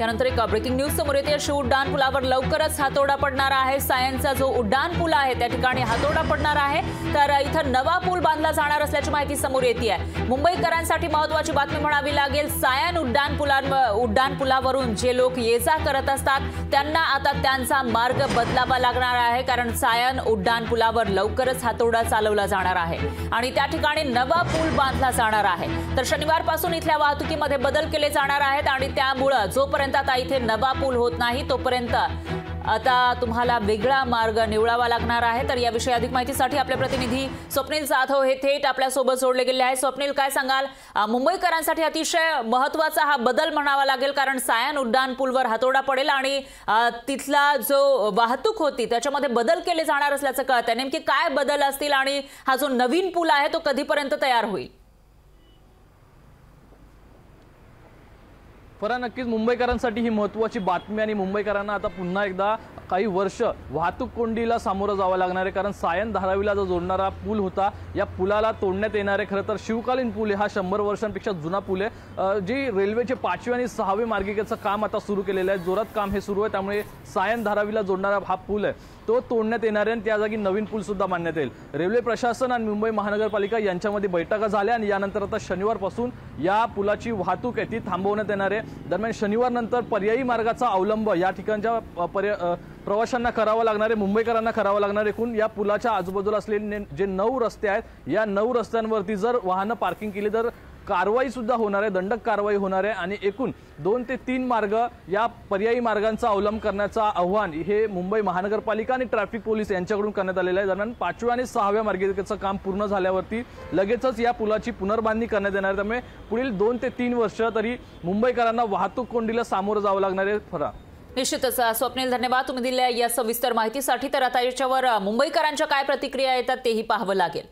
त्यानंतर एक breaking news समोर येते। शिव उड्डाण पुलावर लवकरच हातोडा पडणार आहे। सायनचा जो उड्डाण पूल आहे त्या ठिकाणी हातोडा पडणार आहे। तर इथं नवा पूल बांधला जाणार असल्याची माहिती समोर येते आहे। मुंबईकरांसाठी महत्त्वाची बातमी म्हणावी लागेल। सायन उड्डाण पुलावरून जे लोक ये-जा करत असतात त्यांना आता त्यांचा मार्ग बदलावा लागणार आहे, कारण सायन उड्डाण पुलावर लवकरच हातोडा चालवला जाणार आहे आणि त्या ठिकाणी नवा पूल बांधला जाणार आहे। तर शनिवारपासून इथल्या वाहतुकीमध्ये बदल केले जाणार आहेत आणि त्यामुळे जोपर्यंत आता इथे नवा पूल होत नाही तोपर्यंत आता तुम्हाला वेगळा मार्ग निवडावा लागणार आहे। तर याविषयी अधिक माहितीसाठी आपले प्रतिनिधी स्वप्नील जाधव हे थेट आपल्या सोबत जोडले गेले आहेत। स्वप्नील, काय सांगाल? मुंबईकरांसाठी अतिशय महत्त्वाचा हा बदल म्हणावा लागेल, कारण सायन उड्डाण पूलवर हातोडा पडेल आणि तिथला जो वाहतूक होती त्याच्यामध्ये बदल केले जाणार असल्याचं कळतंय। नेमके काय बदल असतील आणि हा जो नवीन पूल आहे तो कधीपर्यंत तयार होईल? फरा, नक्कीच मुंबईकरांसाठी ही महत्त्वाची बातमी आणि मुंबईकरांना आता पुन्हा एकदा काही वर्ष वाहतूक कोंडीला सामोरं जावं लागणार आहे, कारण सायन धारावीला जो जोडणारा पूल होता या पुलाला तोडण्यात येणार आहे। खरं तर शिवकालीन पूल आहे, हा 100 वर्षांपेक्षा जुना पूल आहे। जी रेल्वेचे 5वे आणि 6वे मार्गिकेचं काम आता सुरू केलेलं आहे, जोरात काम हे सुरू आहे। त्यामुळे सायन धारावीला जोडणारा हा पूल आहे तो तोडण्यात येणार आहे आणि त्या जागी नवीन पूल सुद्धा बांधण्यात येईल। रेल्वे प्रशासन आणि मुंबई महानगरपालिका यांच्यामध्ये बैठका झाल्या आणि यानंतर आता शनिवारपासून या पुलाची वाहतूक आहे ती थांबवण्यात येणार आहे। दरम्यान शनिवार नंतर पर्यायी मार्गाचा अवलंब या ठिकाणच्या प्रवाशांना करावा लागणार आहे, मुंबईकरांना करावा लागणार आहे। एकूण या पुलाच्या आजूबाजूला असलेले जे 9 रस्ते आहेत या 9 रस्त्यांवरती जर वाहनं पार्किंग केली तर कारवाई सुद्धा होणार आहे, दंडक कारवाई होणार आहे आणि एकूण 2 ते 3 मार्ग या पर्यायी मार्गांचा अवलंब करण्याचा आव्हान हे मुंबई महानगरपालिका आणि ट्रॅफिक पोलीस यांच्याकडून करण्यात आलेलं आहे। दरम्यान 5व्या आणि 6व्या मार्गिकेचं काम पूर्ण झाल्यावरती लगेचच या पुलाची पुनर्बांधणी करण्यात येणार आहे। त्यामुळे पुढील 2 ते 3 वर्ष तरी मुंबईकरांना वाहतूक कोंडीला सामोरं जावं लागणार आहे। फरा, निश्चितच स्वप्नील, धन्यवाद तुम्ही दिलेल्या या सविस्तर माहितीसाठी। तर आता याच्यावर मुंबईकरांच्या काय प्रतिक्रिया येतात तेही पाहावं लागेल।